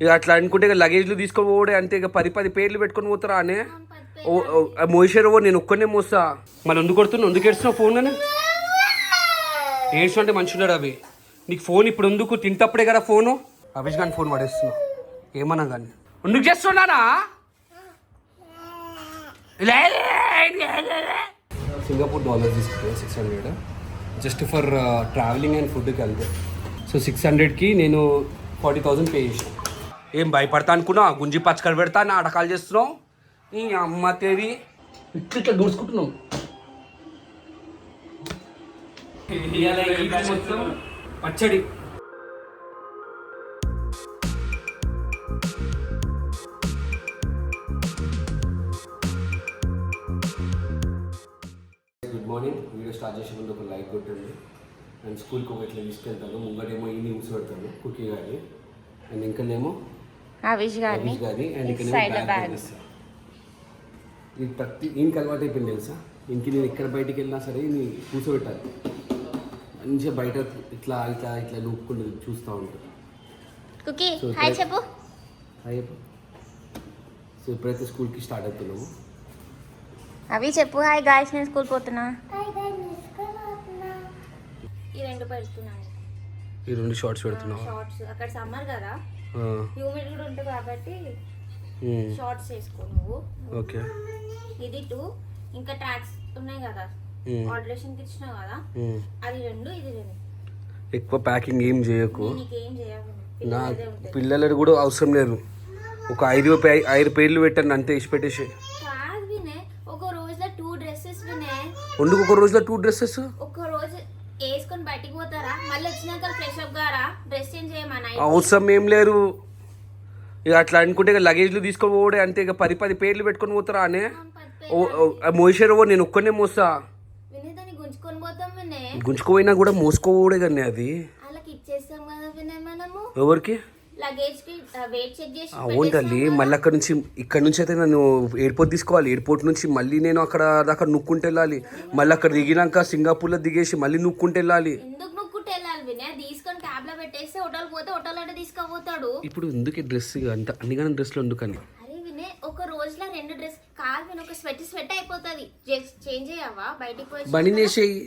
ఇక అట్లా అనుకుంటే ఇక లగేజ్లు తీసుకొని పోడే అంతే. ఇక 10 పేర్లు పెట్టుకొని పోతారా అనే మోసారు. నేను ఒక్కనే మోస్తా. మళ్ళీ ఎందుకు కొడుతున్నావు, ఎందుకు ఏడుస్తున్నావు ఫోన్ అని? ఏడ్చు అంటే మంచిన్నాడు అవి. నీకు ఫోన్ ఇప్పుడు ఎందుకు, తింటప్పుడే కదా ఫోను. అభిష్ గాని ఫోన్ పడేస్తున్నావు ఏమన్నా కానీ. ఎందుకు చేస్తున్నానా? సింగపూర్ డాలర్స్ తీసుకుంటాను 600 జస్ట్ ఫర్ ట్రావెలింగ్ అండ్ ఫుడ్కి అంతే. సో 600కి నేను 40,000 పే చేసాను. ఏం భయపడతా అనుకున్నా? గుంజి పచ్చకడ పెడతా నా అడకాలు చేస్తున్నావు. నీ అమ్మ తేవి ఇట్లా దూసుకుంటున్నావు. మొత్తం పచ్చడి. Good morning. వీడియో స్టార్ట్ చేసే ముందు ఒక లైక్ కొట్టండి. అండ్ స్కూల్కి ఒక ఇట్లా తీసుకెళ్తాను. ముంగటేమో ఈ న్యూస్ పెడతాను కుకీ గారి, అండ్ ఇంకనేమో అవిష్ గారి అండ్ ఇక్కడ బ్యాగ్ ఇస్తాను. ఇది ప్రతి ఇంటికి అలవాటు అయిపోయింది తెలుసా. ఇంటికి నేను ఎక్కడ బయటికి వెళ్ళినా సరే నీ కూర్చోబెట్టాలి. మంచిగా బయట ఇట్లా ఇట్లా ఇట్లా నూపుకుంటూ చూస్తూ ఉంటాను. హాయ్ చెప్పు. సో ఇప్పుడైతే స్కూల్కి స్టార్ట్ అవుతున్నాము. అవి చెప్పు. హాయ్ గాయ్స్, నేను స్కూల్ పోతున్నా. ఈ రెండు షార్ట్స్ పెడుతున్నావు. అక్కడ సమ్మర్ కదా, హ్యూమిడ్ కూడా ఉంటుంది కాబట్టి షార్ట్స్ వేసుకో నువ్వు. ఓకే. ఇది 2 ఇంకా ట్రాక్స్ ఉన్నాయి కదా, ఆల్టరేషన్ కి ఇచ్చినావు కదా, అది 2 ఇది 2. ఎక్కువ ప్యాకింగ్ ఏం చేయకు. నీకేం చేయకు. నా పిల్లలు కూడా అవసరం లేదు. ఒక 5 పేర్లు పెట్టండి అంతే, ఇచ్చి పెట్టేసి. కాదు వినే, ఒక రోజులో 2 డ్రెస్సెస్ వినే. ఒక రోజులో 2 డ్రెస్సెస్ ఒక రోజు వేసుకొని బయటికి పోతారా, మళ్ళీ వచ్చినాక ఫ్రెష్ అప్ గారా, డ్రెస్ చేంజ్ చేయమని అవసరం ఏం లేరు. ఇక అట్లా అనుకుంటే ఇక లగేజ్లు తీసుకొని పోడే అంతే. ఇక 10 పేర్లు పెట్టుకొని పోతారా అనే మోసారు. నేను ఒక్కనే మోస్తా. వినేదాన్ని గుంజుకొని పోతాం వినే. గుంజుకోపోయినా కూడా మోసుకోపోడే కానీ అది వాళ్ళకి ఇచ్చేస్తాం కదా వినే మనము. ఎవరికి? లగేజ్ కి వెయిట్ చెక్ చేసి. అవును తల్లి. మళ్ళీ ఇక్కడ నుంచి అయితే నన్ను ఎయిర్పోర్ట్ తీసుకోవాలి. ఎయిర్పోర్ట్ నుంచి మళ్ళీ నేను అక్కడ దాకా నూక్కుంటూ వెళ్ళాలి. మళ్ళీ అక్కడ దిగినాక సింగపూర్లో దిగేసి మళ్ళీ నూక్కుంటూ వెళ్ళాలి. ఎందుకు నూక్కుంటూ వెళ్ళాలి వినే? తీసుకొని క్యాబ్ లో పెట్టేస్తే హోటల్ పోతే హోటల్ అంటే తీసుకుపోతాడు. ఇప్పుడు ఎందుకు డ్రెస్ అంత అన్నిగానే డ్రెస్లు ఎందుకని? అరే వినే, ఒక రోజులో 2 డ్రెస్ కాదు వినే, ఒక స్వెట్ అయిపోతుంది. చేంజ్ చేయవా బయటికి పోయి? బనీనేసేయి.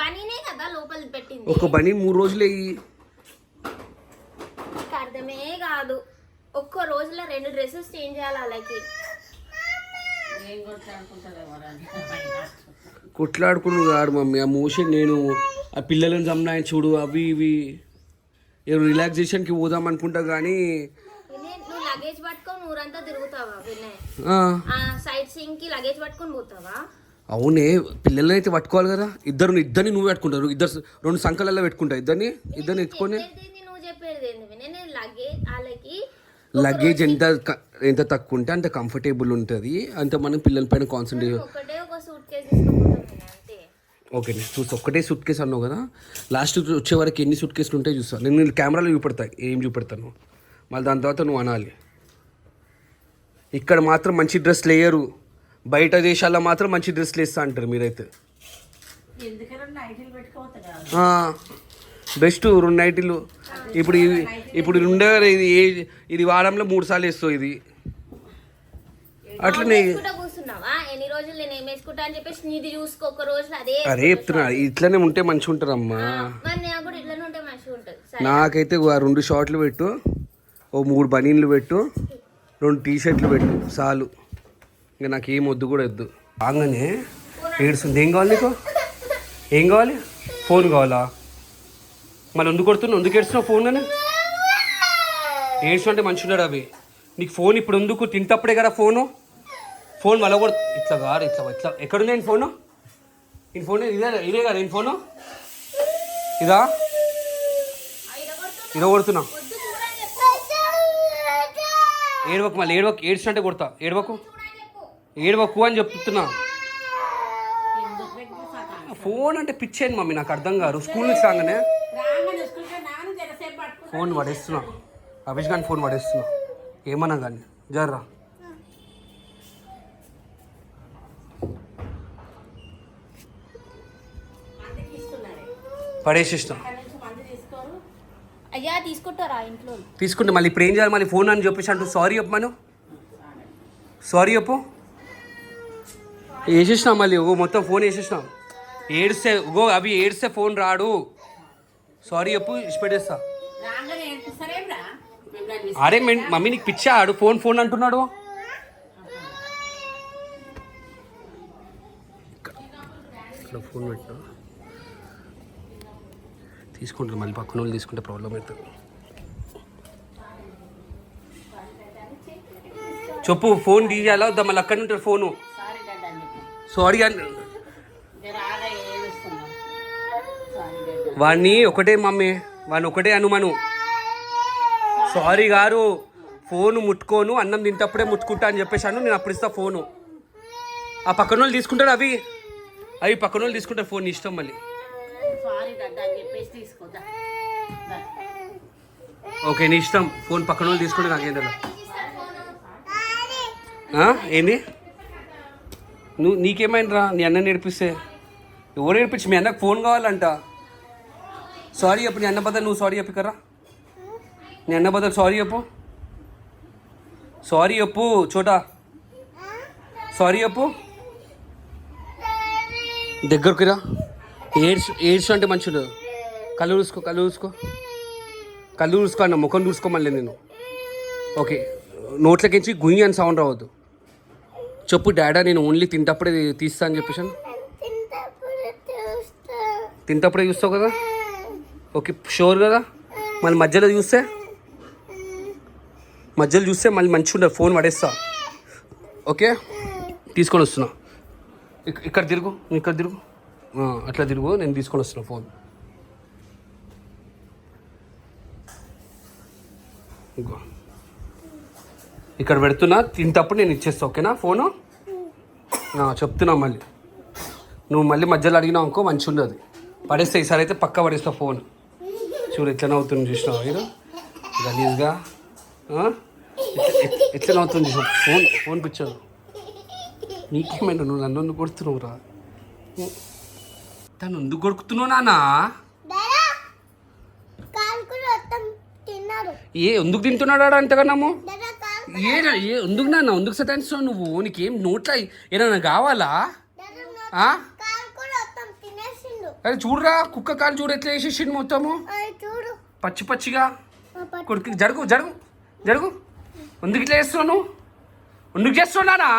బనీనే కదా లోపల పెట్టింది. ఒక బనీ 3 రోజులు వేయి. అర్థమే కాదు. ఒక్క రోజులో 2 డ్రెస్సెస్ చేంజ్ చేయాలి వాళ్ళకి. కొట్లాడుకుని కాదు మమ్మీ. ఆ మోషన్ నేను ఆ పిల్లలను జమ్నాయని చూడు, అవి ఇవి రిలాక్సేషన్కి పోదాం అనుకుంటా కానీ నువ్వు లగేజ్ పట్టుకొని ఊరంతా తిరుగుతావా వినయ్? సైట్ సీయింగ్ కి లగేజ్ పట్టుకొని పోతావా? అవునే, పిల్లల్ని అయితే పట్టుకోవాలి కదా. ఇద్దరిని నువ్వు పెట్టుకుంటారు. 2 సంకలలో పెట్టుకుంటా. ఇద్దరిని ఎత్తుకొని. నువ్వు చెప్పేది ఏంది వినయ్? నేను లగేజ్ ఎంత తక్కువ ఉంటే అంత కంఫర్టబుల్ ఉంటుంది, అంత మనం పిల్లల పైన కాన్సన్ట్రేట్. ఓకే చూసి ఒక్కటే సూట్ కేసు అన్నావు కదా. లాస్ట్ వచ్చే వరకు ఎన్ని సూట్ కేసులు ఉంటాయి చూస్తాను నేను. కెమెరాలో చూపెడతాయి ఏం చూపెడతాను. మళ్ళీ దాని తర్వాత నువ్వు అనాలి. ఇక్కడ మాత్రం మంచి డ్రెస్లు వేయరు, బయట దేశాల్లో మాత్రం మంచి డ్రెస్లు వేస్తా అంటారు మీరైతే. బెస్ట్ 2 నైటీలు. ఇప్పుడు ఉండే ఇది వారంలో 3 సార్లు వేస్తావు ఇది. అట్లనే అరే చెప్తున్నా, ఇట్లనే ఉంటే మంచిగా ఉంటారమ్మా. నాకైతే 2 షార్ట్లు పెట్టు, 3 బనీన్లు పెట్టు, 2 టీషర్ట్లు పెట్టు చాలు. ఇంకా నాకు ఏం వద్దు కూడా వద్దు. బాగానే ఏడుస్తుంది. ఏం కావాలి నీకు? ఏం కావాలి? ఫోన్ కావాలా? మళ్ళీ ఎందుకు కొడుతున్నావు, ఎందుకు ఏడుస్తున్నావు ఫోన్ అని? ఏడ్చు అంటే మంచిన్నాడు అవి. నీకు ఫోన్ ఇప్పుడు ఎందుకు, తింటప్పుడే కదా ఫోను. ఫోన్ మళ్ళీ కూడా ఇట్లా కాదు ఇట్లా ఎక్కడుంది నేను ఫోను? ఈ ఫోన్ ఇదే కదా నేను ఫోను. ఇదా కొడుతున్నా. ఏడవకు, మళ్ళీ ఏడ్చినట్టే కొడతా. ఏడవకు అని చెప్తున్నా. ఫోన్ అంటే పిచ్చేయండి మమ్మీ, నాకు అర్థం కాదు. స్కూల్ నుంచి రాగానే ఫోన్ పడేస్తున్నా. అభిష్ గాని ఫోన్ పడేస్తున్నా. ఏమన్నా కానీ జర్రా. పడేసిస్తా. అయ్యా తీసుకుంటారా ఇంట్లో? తీసుకుంటే మళ్ళీ ఇప్పుడు ఏం చేయాలి? మళ్ళీ ఫోన్ అని చెప్పేసి అంటూ సారీ చెప్పమను. సారీ చెప్పు. వేసేసినా మళ్ళీ మొత్తం ఫోన్ వేసేసినాం. ఏడిస్తే అవి ఏడిస్తే ఫోన్ రాడు. సారీ చెప్పు, ఇచ్చిపెట్టేస్తా. అరే మమ్మీ నీకు పిచ్చా? ఆడు ఫోన్ ఫోన్ అంటున్నాడు. ఇక్కడ ఫోన్ పెట్టినా తీసుకుంటారు, మళ్ళీ పక్కన వాళ్ళు తీసుకుంటే ప్రాబ్లం అవుతుంది. చెప్పు, ఫోన్ తీయాలా వద్దా? మళ్ళీ అక్కడి ఉంటారు ఫోను. సారీ అని వాడిని ఒకటే మమ్మీ, వాడిని ఒకటే అనుమను. సారీ గారు, ఫోను ముట్టుకోను, అన్నం తింటప్పుడే ముట్టుకుంటా అని చెప్పేసాను. నేను అప్పుడు ఇస్తా ఫోను. ఆ పక్కన వాళ్ళు తీసుకుంటారు, అవి పక్కన వాళ్ళు తీసుకుంటారు ఫోన్. ఇష్టం మళ్ళీ. ఓకే నీ ఇష్టం, ఫోన్ పక్కన వాళ్ళు తీసుకుంటే నాకేందా? ఏంది నీకేమైందిరా? నీ అన్న నేర్పిస్తే ఎవరు నేర్పించి? మీ అన్నకు ఫోన్ కావాలంట. సారీ చెప్పు, నీ అన్న బదులు నువ్వు సారీ చెప్పి కర్రా. నీ అన్న బదులు సారీ చెప్పు. సారీ చెప్పు చోటా, సారీ చెప్పు. దగ్గరకు రా. ఏడ్స్ అంటే మంచిది. కళ్ళు చూసుకో అన్న, ముఖం చూసుకోమలే నేను. ఓకే, నోట్లకించి గుయ్యి అని సౌండ్ రావద్దు. చెప్పు డాడా, నేను ఓన్లీ తింటప్పుడే తీస్తా అని చెప్పేసాను. తింటప్పుడే చూస్తావు కదా? ఓకే షూర్ కదా? మళ్ళీ మధ్యలో చూస్తే మళ్ళీ మంచిగా ఉండదు, ఫోన్ పడేస్తా. ఓకే తీసుకొని వస్తున్నా. ఇక్కడ తిరుగు, అట్లా తిరుగు, నేను తీసుకొని వస్తున్నా ఫోన్. ఇక్కడ పెడుతున్నా, తింటప్పుడు నేను ఇచ్చేస్తా. ఓకేనా? ఫోను చెప్తున్నా. మళ్ళీ నువ్వు మళ్ళీ మధ్యలో అడిగినావు అనుకో, మంచిగా ఉండదు. పడేస్తా ఈసారి అయితే, పక్క పడేస్తా ఫోన్. చూడు ఎట్లా నవ్వుతుంది చూసినావు మీరు గలీజ్గా. ఎట్లా నవ్వుతుంది ఫోన్ పిచ్చారు. నీకేమైనా? నువ్వు నన్ను ఎందుకు కొడుతున్నావు రా? తను ఎందుకు కొడుకుతున్నావు నాన్న? ఎందుకు తింటున్నాడా అంతకన్నాము? ఎందుకు నాన్న, ఎందుకు సతాయిస్తున్నావు నువ్వు? నీకేం నోట్ల ఏదైనా కావాలా? అరే చూడరా, కుక్క కాలు చూడు ఎట్లా వేసేసిండు మొత్తము పచ్చిగా. కొడుకు జరుగు. ఎందుకు ఇట్లా చేస్తున్నావు నువ్వు? ఎందుకు చేస్తున్నానా?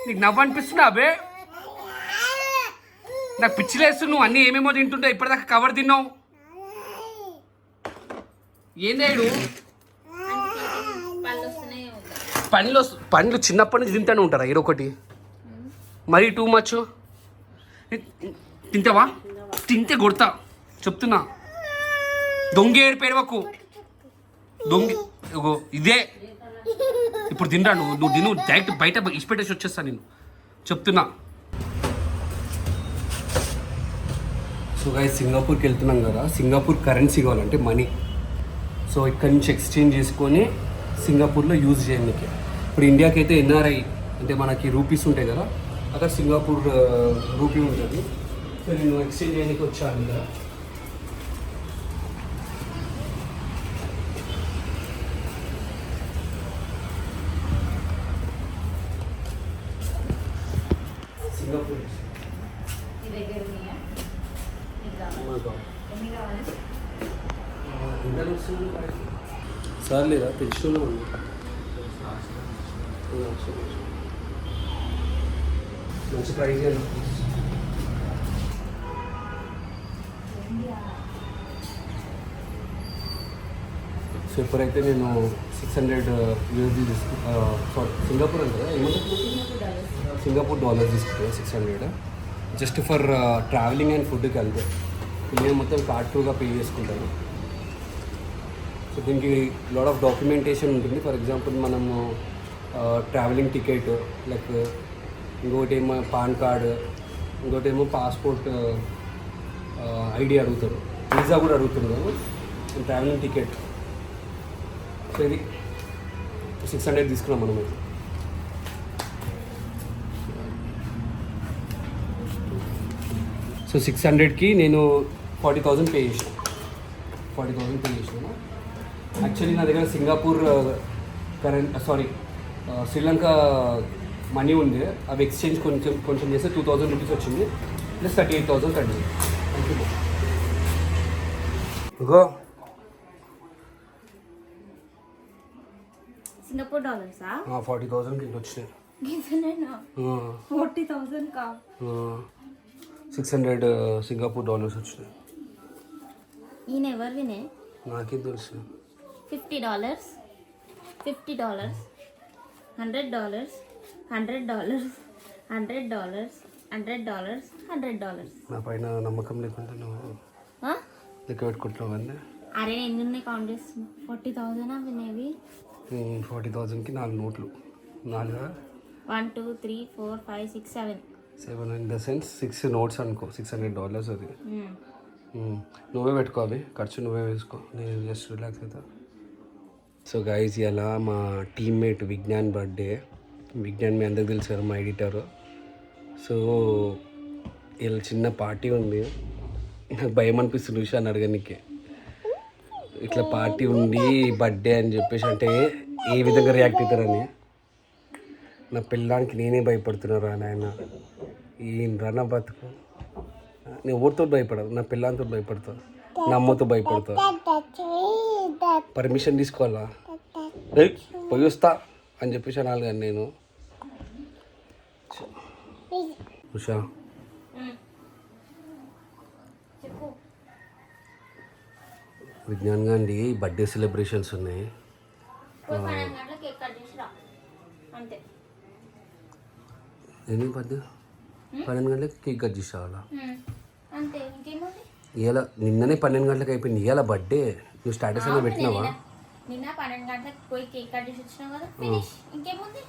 నీకు నవ్వు అనిపిస్తున్నా అబే? నాకు పిచ్చిలేస్తు. నువ్వు అన్నీ ఏమేమో తింటుంటావు, ఇప్పటిదాకా కవర్ తిన్నావు. ఏందేడు పండ్లు చిన్నప్పటి నుంచి తింటూనే ఉంటారా? ఏడొకటి మరీ టూ మచ్. తింటావా? తింటే కొడతా చెప్తున్నా. దొంగ ఏడిపేడవకు. ఇదే ఇప్పుడు తింటా. నువ్వు తిను, డైరెక్ట్ బయట ఇచ్చిపెట్టేసి వచ్చేస్తా నేను చెప్తున్నా. సో గాయ్స్, సింగపూర్కి వెళ్తున్నాం కదా. సింగపూర్ కరెన్సీ కావాలంటే మనీ. సో ఇక్కడ నుంచి ఎక్స్చేంజ్ చేసుకొని సింగపూర్లో యూజ్ చేయడానికి. ఇప్పుడు ఇండియాకి అయితే ఎన్ఆర్ఐ అంటే మనకి రూపీస్ ఉంటాయి కదా, అక్కడ సింగపూర్ రూపీ ఉంటుంది. సో నేను ఎక్స్చేంజ్ చేయడానికి వచ్చాను కదా. సింగపూర్ సార్ లేదా తెచ్చుకున్నాం. మంచి ప్రైజ్ అండి. సో ఇప్పుడైతే నేను 600 USD సారీ సింగపూర్ అంటే సింగపూర్ డాలర్స్ తీసుకుంటాను. 600 జస్ట్ ఫర్ ట్రావెలింగ్ అండ్ ఫుడ్కి వెళ్తే. నేను మొత్తం కార్డ్ టూగా పే చేసుకుంటాను. సో దీనికి లాట్ ఆఫ్ డాక్యుమెంటేషన్ ఉంటుంది. ఫర్ ఎగ్జాంపుల్ మనము ట్రావెలింగ్ టికెట్, లైక్ ఇంకోటి ఏమో పాన్ కార్డ్, ఇంకోటి ఏమో పాస్పోర్ట్ ఐడి అడుగుతారు, వీసా కూడా అడుగుతున్నారు, ట్రావెలింగ్ టికెట్. సో ఇది 600 తీసుకున్నాం మనం. అయితే 600 సో 600కి నేను 40,000 పే చేసిన. 40,000 పే చేసినాను. యాక్చువల్లీ నా దగ్గర సింగపూర్ శ్రీలంక మనీ ఉంది. అవి ఎక్స్చేంజ్ కొంచెం చేస్తే 2,000 రూపీస్ వచ్చింది. ప్లస్ 38,000 కట్టింది. Go Singapore డాలర్సా? 40,000 కింద వచ్చినాయి. 40,000 కా? 600 సింగపూర్ డాలర్స్ వచ్చినాయి. ఈయన ఎవరు వినే? నాకేం తెలుసు. $50, $50, $100, $100, $100, $100, $100. నా పైన నమ్మకం లేకుండా నువ్వు లెక్క పెట్టుకుంటున్నావు అన్నీ. అరే ఎన్ని ఉన్నాయి కౌంట్ చేస్తున్నావు? 40,000 వినేవి. 40,000కి 4 నోట్లు. 4 1 2 3 4 5 6 7 ఇన్ ద సెన్స్ 6 నోట్స్ అనుకో. $600 అది. నువ్వే పెట్టుకో, అవి ఖర్చు నువ్వే వేసుకో, నేను జస్ట్ రిలాక్స్ అవుతా. సో గైజ్ ఇలా మా టీమ్మేట్ విజ్ఞాన్ బర్త్డే. విజ్ఞాన్ మీ అందరికి తెలుసు కదా, మా ఎడిటర్. సో ఇలా చిన్న పార్టీ ఉంది. నాకు భయం అనిపిస్తుంది విషయాన్ని అడగడానికి. ఇట్లా పార్టీ ఉండి బర్త్డే అని చెప్పేసి అంటే ఏ విధంగా రియాక్ట్ అవుతారని. నా పిల్లానికి నేనే భయపడుతున్నారా నాయన. ఏం రన్న బతుకు. నేను ఎవరితో భయపడదు, నా పిల్లాంతో భయపడతా, నా అమ్మతో భయపడతా. పర్మిషన్ తీసుకోవాలా, పోయి వస్తా అని చెప్పేసి అనాలి. కానీ నేను ఉషా విజ్ఞాన్ గాంధీ బర్త్డే సెలబ్రేషన్స్ ఉన్నాయి. ఎన్ని బర్త్డే? 12 గంటలకి కేక్ కట్ చేసి రావాలా? ఇవాళ నిన్ననే 12 గంటలకు అయిపోయింది. ఇవాళ బర్త్డే. నువ్వు స్టాటస్ అయినా పెట్టినావా? నిన్న 12 గంటలకు పోయి కేక్ కట్ చేసి వచ్చినావు కదా, ఫినిష్. ఇంకేముంది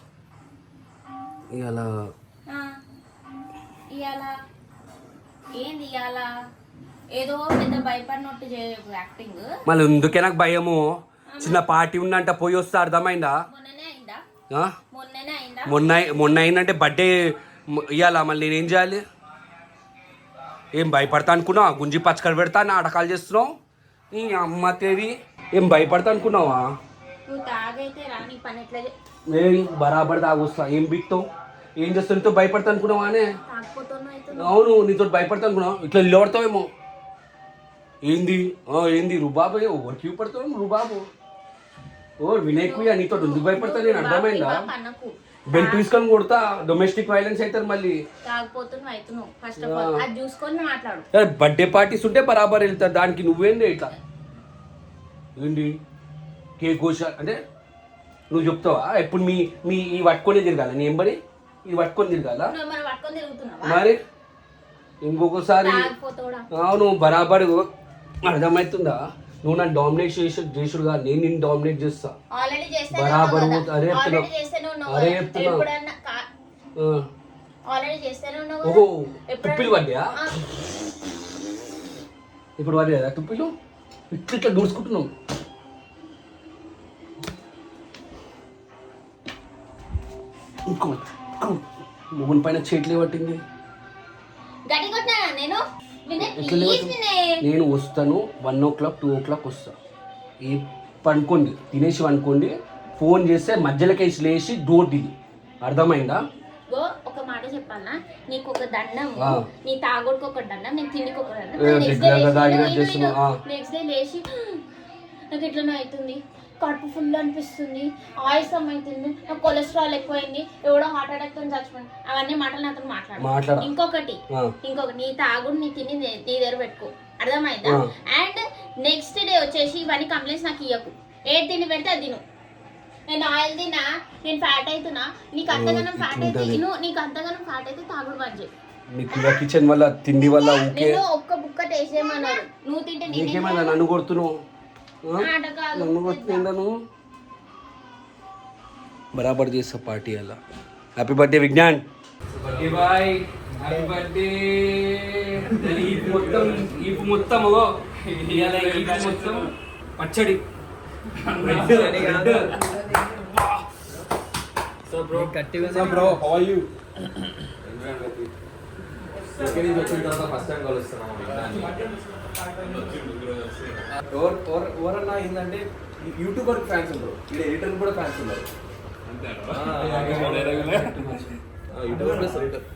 ఇవాళ? ఇవాళ ఏంది? ఇవాళ ఏదో పెద్ద భయపడినట్టు చేయకు యాక్టింగ్. మళ్ళీ ఎందుకే నాకు భయము? చిన్న పార్టీ ఉందంట, పోయి వస్తా. అర్థమైందా? మొన్ననే అయిందా? మొన్న అయిందంటే బర్త్డే ఇవ్వాలా? మళ్ళీ నేనేం చేయాలి? ఏం భయపడతా అనుకున్నావా? గుంజి పచ్చకడ పెడతా నాటకాలు చేస్తున్నావు. నీ అమ్మ తేది. ఏం భయపడతా అనుకున్నావా? ఏం బరాబర్ తాగొస్తా. ఏం బిక్తావు? ఏం చేస్తావు? నీతో భయపడతా అనుకున్నావా అనే? అవును, నీతో భయపడతా అనుకున్నావు. ఇట్లా నిలబడతావేమో. ఏంది ఏంది రుబాబు? ఎవరికి పడతావు రుబాబు? ఓ వినాయకుయ్య, నీతో ఎందుకు భయపడతా? నేను అర్థమైందా? బెల్ట్ తీసుకొని కొడతా. డొమెస్టిక్ వైలెన్స్ అవుతారు మళ్ళీ. బర్త్డే పార్టీస్ ఉంటే బరాబర్ వెళ్తారు. దానికి నువ్వేంది ఇట్లా? ఏంటి కేక్ కోసా అంటే నువ్వు చెప్తావా? ఎప్పుడు మీ ఈ పట్టుకొని తిరగాల? నీ ఎంబడి ఇది పట్టుకొని తిరగాల? మరి ఇంకొకసారి అవును బరాబర్. అర్థమవుతుందా? నువ్వు నన్ను డామినేట్ చేసుడుగా నేను నిన్ను డామినేట్ చేస్తా బరాబర్. అదే చెప్తున్నా. ఓహో, తుప్పిలు పడ్డా? ఇప్పుడు పడ్డా తుప్పిలు? ఇట్లా దూసుకుంటున్నావు. ఇంకో మొబైల్ పైన చేతులే పట్టింది. నేను వస్తాను 1 o'clock 2 o'clock వస్తా. ఏ పనుకోండి, తినేసి అనుకోండి. ఫోన్ చేస్తే మధ్యలోకేసి లేచి డోర్ దిగి. అర్థమైందా? ఒక మాట చెప్పాలా? నీకు ఒక దండం, నీ తాగుడికి ఒక దండం, నేను తిండికి ఒక దండం. నెక్స్ట్ డే లేచి నాకు ఎట్లనో అవుతుంది, కడుపు ఫుల్ అనిపిస్తుంది, ఆయాసం అవుతుంది, నాకు కొలెస్ట్రాల్ ఎక్కువైంది, ఎవడో హార్ట్ అటాక్ తో చచ్చిపోయింది. అవన్నీ మాటలు నాతో మాట్లాడు. ఇంకొకటి నీ తాగుడు నీ తిని నీ దగ్గర పెట్టుకో. అర్థమైందా? అండ్ నెక్స్ట్ డే వచ్చేసి ఇవన్నీ కంప్లైంట్స్ నాకు ఇవ్వకు. ఏది తిని పెడితే అది తిను. నేను ఆయిల్ తిన్నా, నేను ఫ్యాట్ అవుతున్నా, నీకు అంతగానం ఫ్యాట్ అయితే తాగుడు బంద్ చేయి. కిచెన్ వల్ల తిండి వల్ల నేను ఒక్క బుక్క టేస్ట్ చేయమన్నారు. నువ్వు తింటే నీకేమైనా నన్ను కొడుతున్నావు? నన్ను కొడుతుందా? బరాబర్ చేస్తా పార్టీ అలా. Happy birthday Vignan. Bye. Happy birthday. ఈపు మొత్తం పచ్చడి. So bro, how are you? ఇక్కడి నుంచి వచ్చిన తర్వాత ఫస్ట్ టైం కలుస్తున్నాం. ఎవరన్నా ఏంటంటే యూట్యూబర్ ఫ్యాన్స్ ఉండరు, ఇక్కడ ఎడిటర్ కూడా ఫ్యాన్స్ ఉన్నారు. YouTuber plus editor.